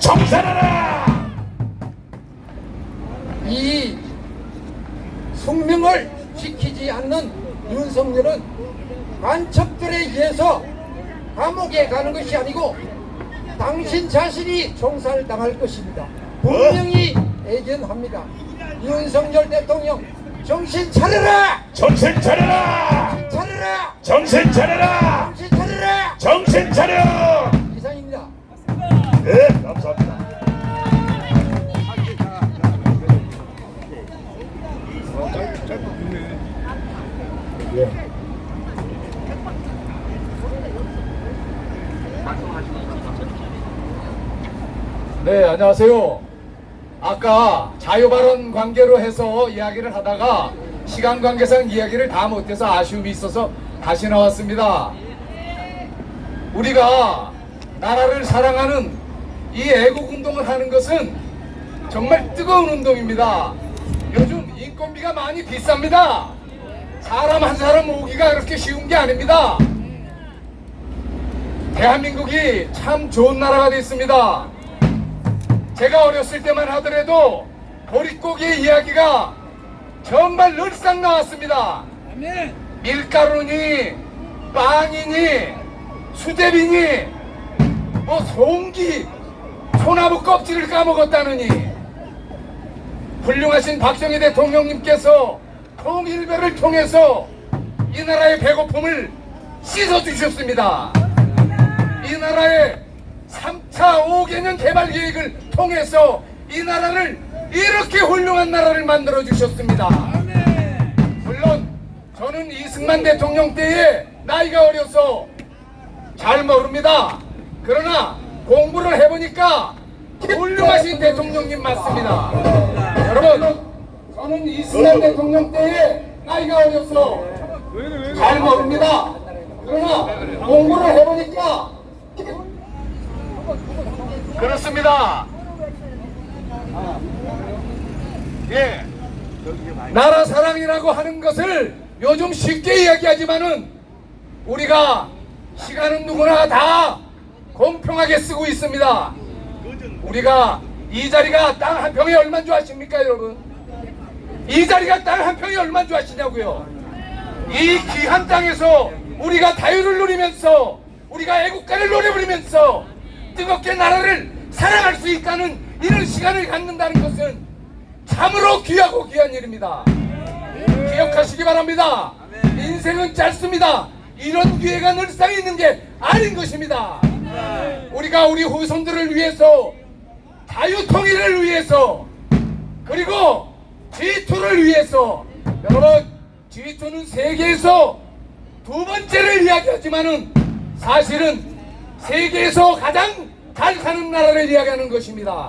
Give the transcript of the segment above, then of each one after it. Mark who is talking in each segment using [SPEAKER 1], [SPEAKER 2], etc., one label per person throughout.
[SPEAKER 1] 정산하라.
[SPEAKER 2] 이 숙명을 지키지 않는 윤석열은 간첩들에 의해서 감옥에 가는 것이 아니고 당신 자신이 총살을 당할 것입니다. 분명히 예견합니다. 윤석열 대통령 정신 차려라!
[SPEAKER 1] 정신 차려라.
[SPEAKER 2] 차려라!
[SPEAKER 1] 정신 차려라.
[SPEAKER 2] 정신 차려라!
[SPEAKER 1] 정신 차려.
[SPEAKER 2] 이상입니다.
[SPEAKER 1] 네, 감사합니다. 예.
[SPEAKER 3] 네, 안녕하세요. 아까 자유발언 관계로 해서 이야기를 하다가 시간 관계상 이야기를 다 못해서 아쉬움이 있어서 다시 나왔습니다. 우리가 나라를 사랑하는 이 애국운동을 하는 것은 정말 뜨거운 운동입니다. 요즘 인건비가 많이 비쌉니다. 사람 한 사람 모으기가 그렇게 쉬운 게 아닙니다. 대한민국이 참 좋은 나라가 됐습니다. 제가 어렸을 때만 하더라도 보릿고기의 이야기가 정말 늘상 나왔습니다. 밀가루니 빵이니 수제비니 뭐 송기 소나무 껍질을 까먹었다느니 훌륭하신 박정희 대통령님께서 통일배를 통해서 이 나라의 배고픔을 씻어주셨습니다. 이 나라의 3차 5개년 개발 계획을 통해서 이 나라를 이렇게 훌륭한 나라를 만들어 주셨습니다. 물론 저는 이승만 대통령 때에 나이가 어려서 잘 모릅니다. 그러나 공부를 해보니까 훌륭하신 대통령님 맞습니다. 여러분, 저는 이승만 대통령 때에 나이가 어려서 잘 모릅니다. 그러나 공부를 해보니까 그렇습니다. 예. 나라 사랑이라고 하는 것을 요즘 쉽게 이야기하지만은 우리가 시간은 누구나 다 공평하게 쓰고 있습니다. 우리가 이 자리가 땅 한 평이 얼마나 좋아하십니까, 여러분? 이 자리가 땅 한 평이 얼마나 좋아하시냐고요? 이 귀한 땅에서 우리가 자유를 누리면서 우리가 애국가를 노래 부르면서 뜨겁게 나라를 사랑할 수 있다는 이런 시간을 갖는다는 것은 참으로 귀하고 귀한 일입니다. 기억하시기 바랍니다. 인생은 짧습니다. 이런 기회가 늘상 있는 게 아닌 것입니다. 우리가 우리 후손들을 위해서 자유통일을 위해서 그리고 G2를 위해서 여러분 G2는 세계에서 두 번째를 이야기하지만은 사실은 세계에서 가장 잘 사는 나라를 이야기하는 것입니다.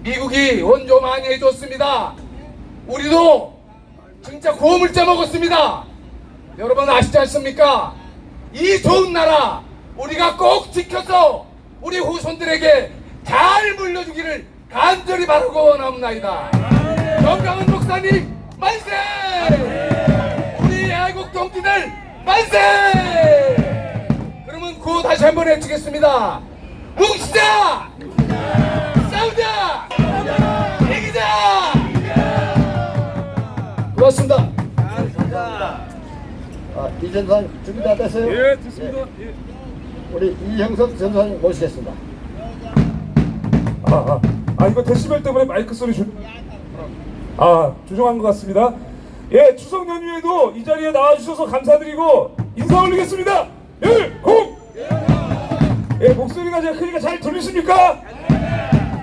[SPEAKER 3] 미국이 원조 많이 해줬습니다. 우리도 진짜 고물자 먹었습니다. 여러분 아시지 않습니까? 이 좋은 나라 우리가 꼭 지켜서 우리 후손들에게 잘 물려주기를 간절히 바라고 원합니다. 정강훈 목사님 만세! 우리 애국 동지들 만세! 그러면 구호 다시 한번 외치겠습니다. 뭉치자! 싸우자! 이기자! 고맙습니다.
[SPEAKER 4] 이 전사님 준비 다 됐어요?
[SPEAKER 1] 예, 됐습니다. 예.
[SPEAKER 4] 우리 이형섭 전사님 모시겠습니다.
[SPEAKER 1] 이거 데시벨 때문에 마이크 소리 조정한 것 같습니다. 예, 추석 연휴에도 이 자리에 나와주셔서 감사드리고 인사 올리겠습니다. 열공! 예, 목소리가 제가 크니까 잘 들리십니까?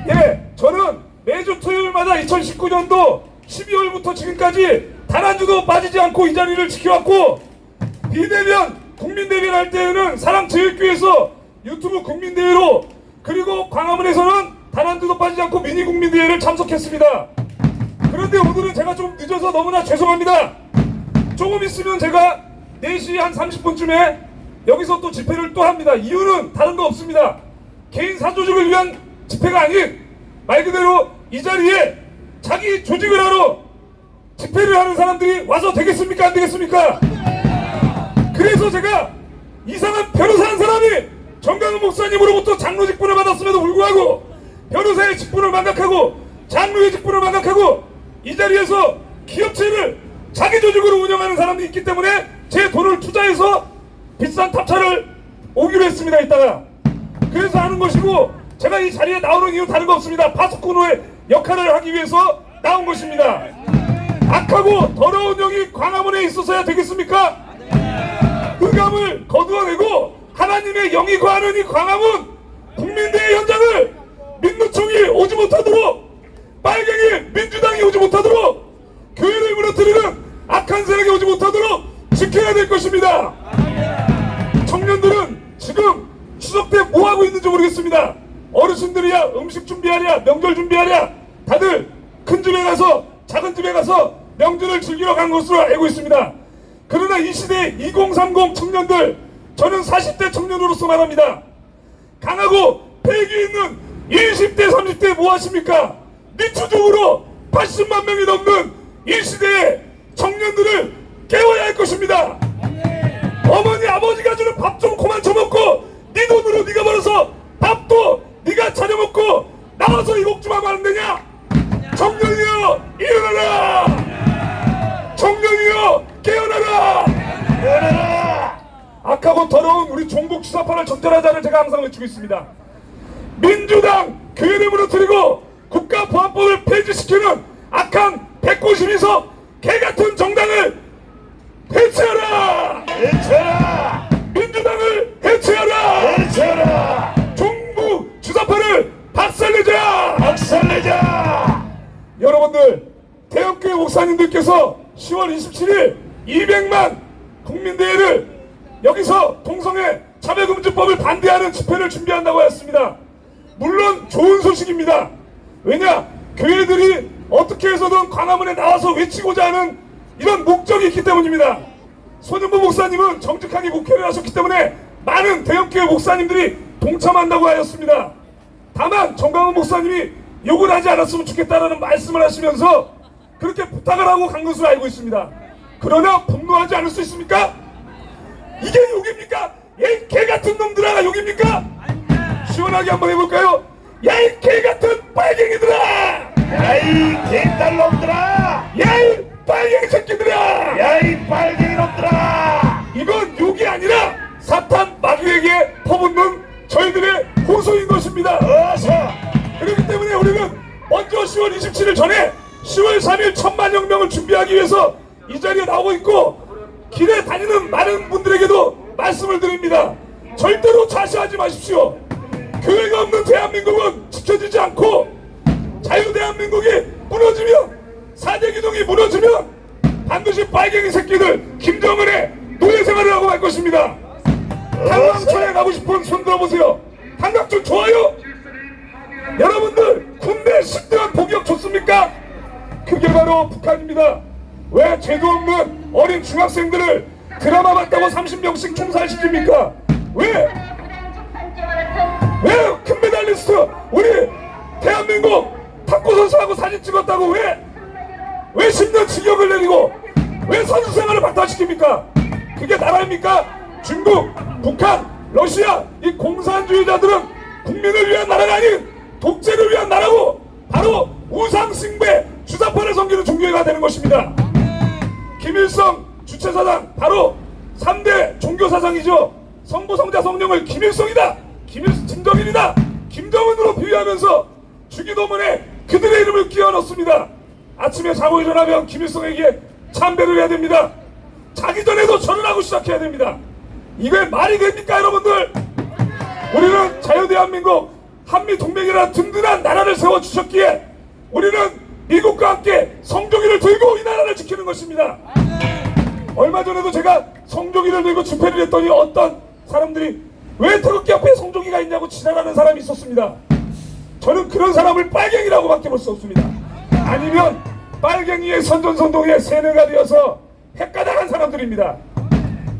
[SPEAKER 1] 예, 저는 매주 토요일마다 2019년도 12월부터 지금까지 단 한 주도 빠지지 않고 이 자리를 지켜왔고 비대면 국민대회를 할 때에는 사랑제일교회에서 유튜브 국민대회로 그리고 광화문에서는 단 한 주도 빠지지 않고 미니 국민대회를 참석했습니다. 그런데 오늘은 제가 좀 늦어서 너무나 죄송합니다. 조금 있으면 제가 4시 한 30분쯤에 여기서 또 집회를 또 합니다. 이유는 다른 거 없습니다. 개인 사조직을 위한 집회가 아닌 말 그대로 이 자리에 자기 조직을 하러 집회를 하는 사람들이 와서 되겠습니까? 안 되겠습니까? 그래서 제가 이상한 변호사 한 사람이 정강훈 목사님으로부터 장로 직분을 받았음에도 불구하고 망각하고 변호사의 직분을 망각하고 장로의 직분을 망각하고 이 자리에서 기업체를 자기 조직으로 운영하는 사람이 있기 때문에 제 돈을 투자해서 비싼 탑차를 오기로 했습니다. 이따가 그래서 하는 것이고 제가 이 자리에 나오는 이유 다른 거 없습니다. 파수꾼의 역할을 하기 위해서 나온 것입니다. 악하고 더러운 영이 광화문에 있어서야 되겠습니까? 흑암을 거두어내고 하나님의 영이 거하는 이 광화문 국민대회 현장을 민노총이 오지 못하도록 빨갱이 민주당이 오지 못하도록 교회를 무너뜨리는 악한 세력이 오지 못하도록 지켜야 될 것입니다. 청년들은 지금 추석 때 뭐하고 있는지 모르겠습니다. 어르신들이야 음식 준비하랴 명절 준비하랴 다들 큰 집에 가서 작은 집에 가서 명절을 즐기러 간 것으로 알고 있습니다. 그러나 이 시대 2030 청년들 저는 40대 청년으로서 말합니다. 강하고 패기 있는 20대 30대 뭐 하십니까? 니추적으로 80만 명이 넘는 이 시대의 청년들을 깨워야 할 것입니다. 어머니 아버지가 주는 밥 좀 그만 처먹고 네 돈으로 네가 벌어서 밥도 네가 차려 먹고 나와서 이곡 좀 하면 안 되냐? 청년이여 일어나라! 청년이여 깨어나라! 깨어나라! 악하고 더러운 우리 종북 주사파를 적절하자를 제가 항상 외치고 있습니다. 민주당 교회를 무너뜨리고 국가보안법을 폐지시키는 악한 192석 개같은 정당을 해체하라! 해체하라! 민주당을 해체하라! 해체하라! 종북 주사파를 박살내자! 박살내자! 여러분들 대형교회 목사님들께서 10월 27일 200만 국민대회를 여기서 동성애 차별금지법을 반대하는 집회를 준비한다고 하였습니다. 물론 좋은 소식입니다. 왜냐? 교회들이 어떻게 해서든 광화문에 나와서 외치고자 하는 이런 목적이 있기 때문입니다. 손윤보 목사님은 정직하게 목회를 하셨기 때문에 많은 대형교회 목사님들이 동참한다고 하였습니다. 다만 정강훈 목사님이 욕을 하지 않았으면 좋겠다라는 말씀을 하시면서 그렇게 부탁을 하고 간 것으로 알고 있습니다. 그러나 분노하지 않을 수 있습니까? 이게 욕입니까? 야 이 개같은 놈들아 욕입니까? 시원하게 한번 해볼까요? 야 이 개같은 빨갱이들아! 야 이 개딸놈들아! 야 이 빨갱이 새끼들아! 야 이 빨갱이 놈들아! 이건 욕이 아니라 사탄 마귀에게 퍼붓는 저희들의 호소인 것입니다. 그렇기 때문에 우리는 먼저 10월 27일 전에 10월 3일 천만혁명을 준비하기 위해서 이 자리에 나오고 있고 길에 다니는 많은 분들에게도 말씀을 드립니다. 절대로 좌시하지 마십시오. 교회가 없는 대한민국은 지켜지지 않고 자유대한민국이 무너지면 사대기둥이 무너지면 반드시 빨갱이 새끼들 김정은의 노예생활을 하고 갈 것입니다. 한강천에 가고 싶은 손 들어보세요. 한강천 좋아요? 여러분들 군대 10대원 복역 좋습니까? 그게 바로 북한입니다. 왜 죄도 없는 어린 중학생들을 드라마 봤다고 30명씩 총살시킵니까? 왜 금메달리스트 우리 대한민국 탁구 선수하고 사진 찍었다고 왜 10년 징역을 내리고 왜 선수 생활을 박탈시킵니까? 그게 나라입니까? 중국, 북한, 러시아 이 공산주의자들은 국민을 위한 나라가 아닌 독재를 위한 나라고 바로 우상숭배 주사파를 섬기는 종교회가 되는 것입니다. 김일성 주체사상 바로 3대 종교사상이죠. 성부성자 성령을 김일성이다 김정일이다 김정은으로 비유하면서 주기도문에 그들의 이름을 끼워 넣습니다. 아침에 자고 일어나면 김일성에게 참배를 해야 됩니다. 자기 전에도 절을 하고 시작해야 됩니다. 이게 말이 됩니까 여러분들? 우리는 자유대한민국 한미동맹이라는 든든한 나라를 세워주셨기에 우리는 미국과 함께 성조기를 들고 이 나라를 지키는 것입니다. 얼마 전에도 제가 성조기를 들고 집회를 했더니 어떤 사람들이 왜 태극기 앞에 성조기가 있냐고 지랄하는 사람이 있었습니다. 저는 그런 사람을 빨갱이라고 밖에 볼 수 없습니다. 아니면 빨갱이의 선전선동에 세뇌가 되어서 헷가닥한 사람들입니다.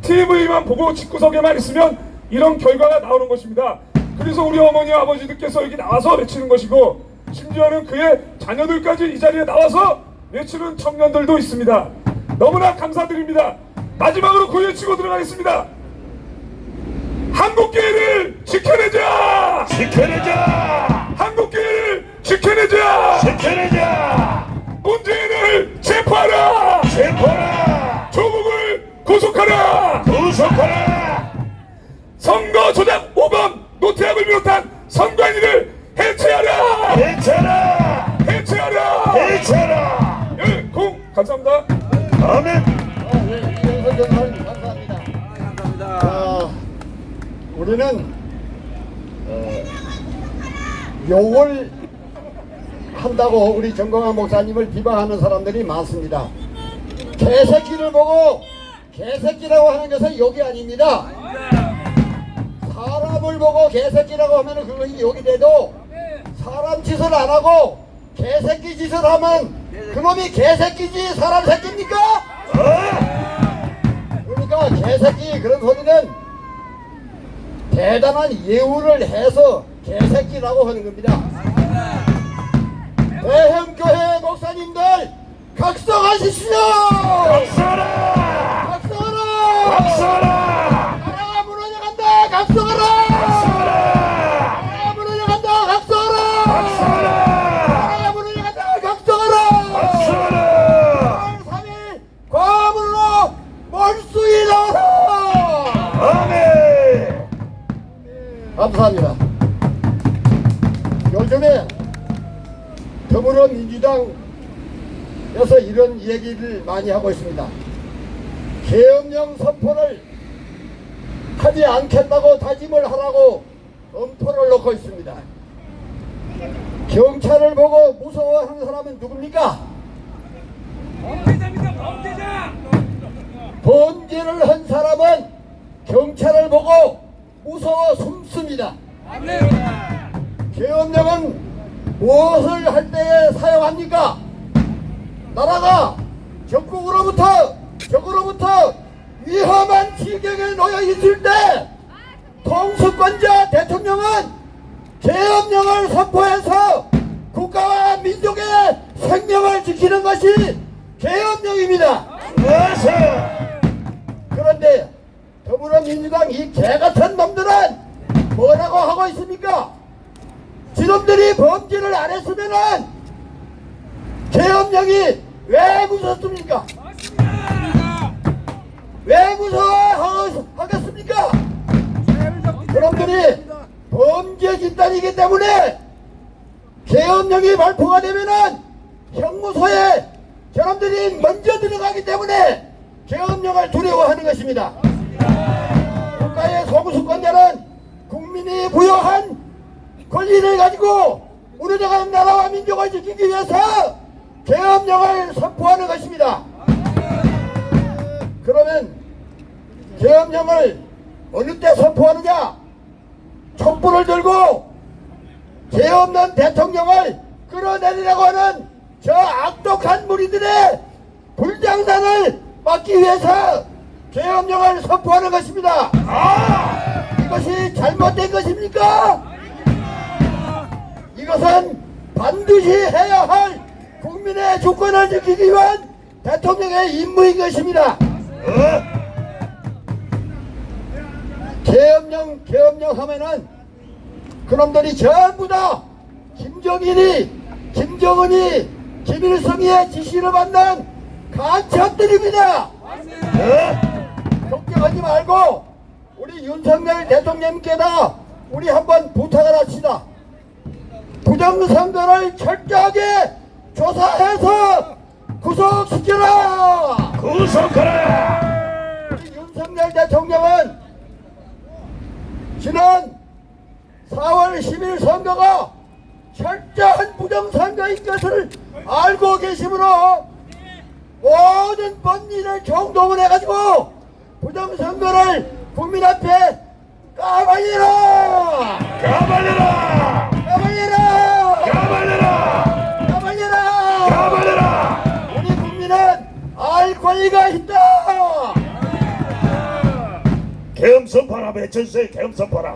[SPEAKER 1] TV만 보고 집구석에만 있으면 이런 결과가 나오는 것입니다. 그래서 우리 어머니 아버지들께서 여기 나와서 외치는 것이고 심지어는 그의 자녀들까지 이 자리에 나와서 외치는 청년들도 있습니다. 너무나 감사드립니다. 마지막으로 그 외치고 들어가겠습니다. 한국교회를 지켜내자! 지켜내자! 때리자. 문재인을 체포하라. 체포하라. 조국을 구속하라. 구속하라. 선거 조작 5번 노태악을 비롯한 선관위를 해체하라. 해체하라. 해체하라. 해체하라. 공 감사합니다. 아멘.
[SPEAKER 4] 이영석 전사님 감사합니다. 감사합니다. 우리는 욕을 한다고 우리 정광환 목사님을 비방하는 사람들이 많습니다. 개새끼를 보고 개새끼라고 하는 것은 욕이 아닙니다. 사람을 보고 개새끼라고 하면 그것이 욕이 돼도 사람 짓을 안 하고 개새끼 짓을 하면 그놈이 개새끼지 사람 새끼입니까? 그러니까 개새끼 그런 소리는 대단한 예우를 해서 개새끼라고 하는 겁니다. 대형교회 목사님들 각성하십시오.
[SPEAKER 1] 각성하라.
[SPEAKER 4] 각성하라.
[SPEAKER 1] 각성하라.
[SPEAKER 4] 나라가 무너져간다. 각성하라.
[SPEAKER 1] 각성하라.
[SPEAKER 4] 나라가 무너져간다. 각성하라.
[SPEAKER 1] 각성하라.
[SPEAKER 4] 나라가 무너져간다. 각성하라.
[SPEAKER 1] 각성하라.
[SPEAKER 4] 3일 과물로 몰수이 나와라.
[SPEAKER 1] 아멘.
[SPEAKER 4] 감사합니다. 요즘에 더불어민주당에서 이런 얘기를 많이 하고 있습니다. 계엄령 선포를 하지 않겠다고 다짐을 하라고 엄포를 놓고 있습니다. 경찰을 보고 무서워하는 사람은 누굽니까?
[SPEAKER 1] 범죄자입니다. 범죄자.
[SPEAKER 4] 범죄를 한 사람은 경찰을 보고 무서워 숨습니다. 계엄령은 무엇을 할 때에 사용합니까? 나라가 적으로부터 위험한 지경에 놓여 있을 때 통수권자 대통령은 계엄령을 선포해서 국가와 민족의 생명을 지키는 것이 계엄령입니다. 그런데 더불어민주당 이 개같은 놈들은 뭐라고 하고 있습니까? 지놈들이 범죄를 안 했으면은 계엄령이 왜 무섭습니까? 왜 무서워하겠습니까? 그놈들이 범죄 집단이기 때문에 계엄령이 발표가 되면은 형무소에 저놈들이 먼저 들어가기 때문에 계엄령을 두려워하는 것입니다. 국가의 소수권자는 국민이 부여한 권리를 가지고 우리나라 나라와 민족을 지키기 위해서 계엄령을 선포하는 것입니다. 그러면 계엄령을 어느 때 선포하느냐? 촛불을 들고 죄 없는 대통령을 끌어내리려고 하는 저 악독한 무리들의 불장난을 막기 위해서 계엄령을 선포하는 것입니다. 이것이 잘못된 것입니까? 이것은 반드시 해야 할 국민의 주권을 지키기 위한 대통령의 임무인 것입니다. 계엄령 하면은 그놈들이 전부 다 김정은이 김일성의 지시를 받는 간첩들입니다. 걱정하지 말고 우리 윤석열 대통령님께다 우리 한번 부탁을 합시다. 부정선거를 철저하게 조사해서 구속시켜라.
[SPEAKER 1] 구속하라.
[SPEAKER 4] 우리 윤석열 대통령은 지난 4월 10일 선거가 철저한 부정선거인 것을 알고 계시므로 모든 법리를 총동원해가지고 부정선거를 국민 앞에 까발려라!
[SPEAKER 1] 까발려라!
[SPEAKER 4] 까발려라!
[SPEAKER 1] 까발려라!
[SPEAKER 4] 까발려라!
[SPEAKER 1] 까발려라!
[SPEAKER 4] 우리 국민은 알 권리가 있다!
[SPEAKER 1] 계엄 선포하라. 외쳐주세요. 계엄 선포하라.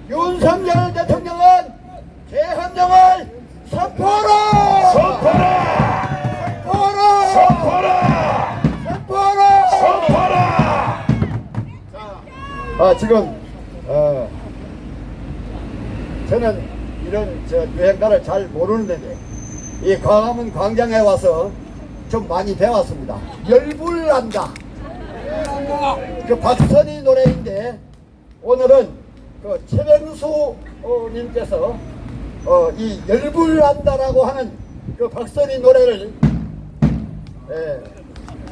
[SPEAKER 4] 윤석열 대통령은 계엄령을 선포하라!
[SPEAKER 1] 선포하라!
[SPEAKER 4] 선포하라!
[SPEAKER 1] 선포하라!
[SPEAKER 4] 선포하라!
[SPEAKER 1] 선포하라!
[SPEAKER 4] 지금 저는 이런 유행가를 잘 모르는데 이 광화문 광장에 와서 좀 많이 배웠습니다. 열불난다. 그 박선희 노래인데 오늘은 그 최병수 님께서 이 열불난다라고 하는 그 박선희 노래를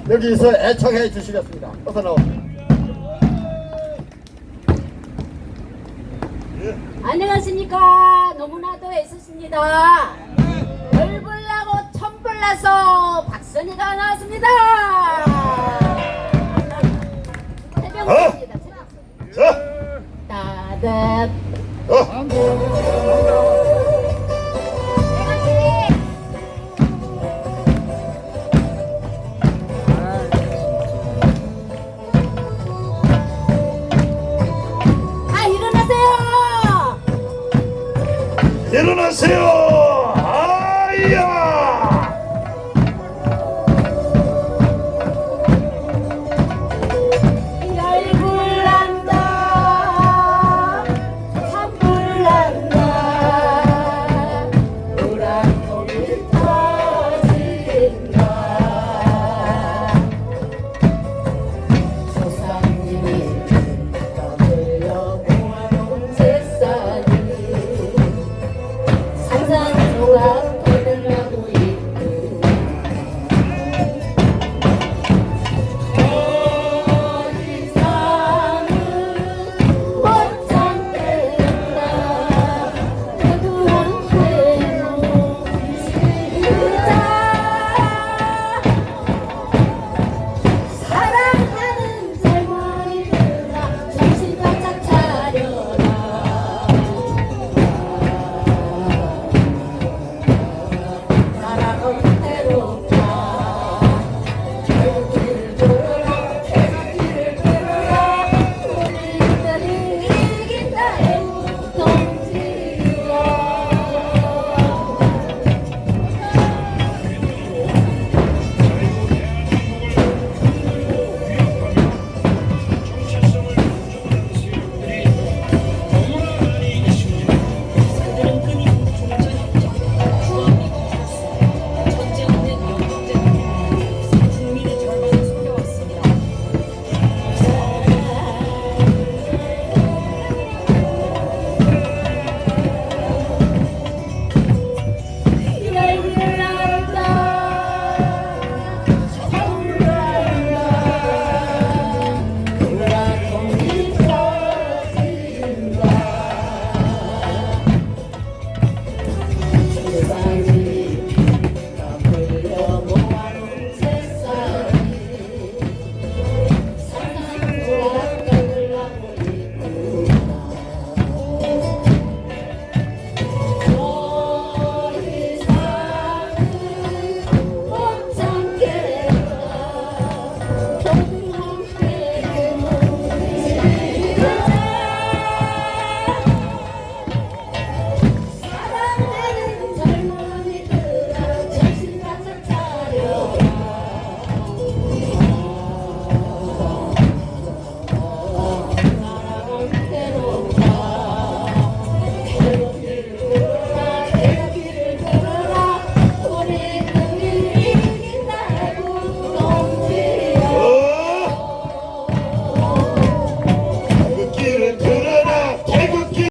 [SPEAKER 4] 여기서 애청해 주시겠습니다. 어서 나옵니다.
[SPEAKER 5] 안녕하십니까. 너무나도 애쓰십니다. 열불나고 천불나서 박선희가 나왔습니다. 해병입니다.
[SPEAKER 1] 자,
[SPEAKER 5] 따뜻.
[SPEAKER 1] 일어나세요.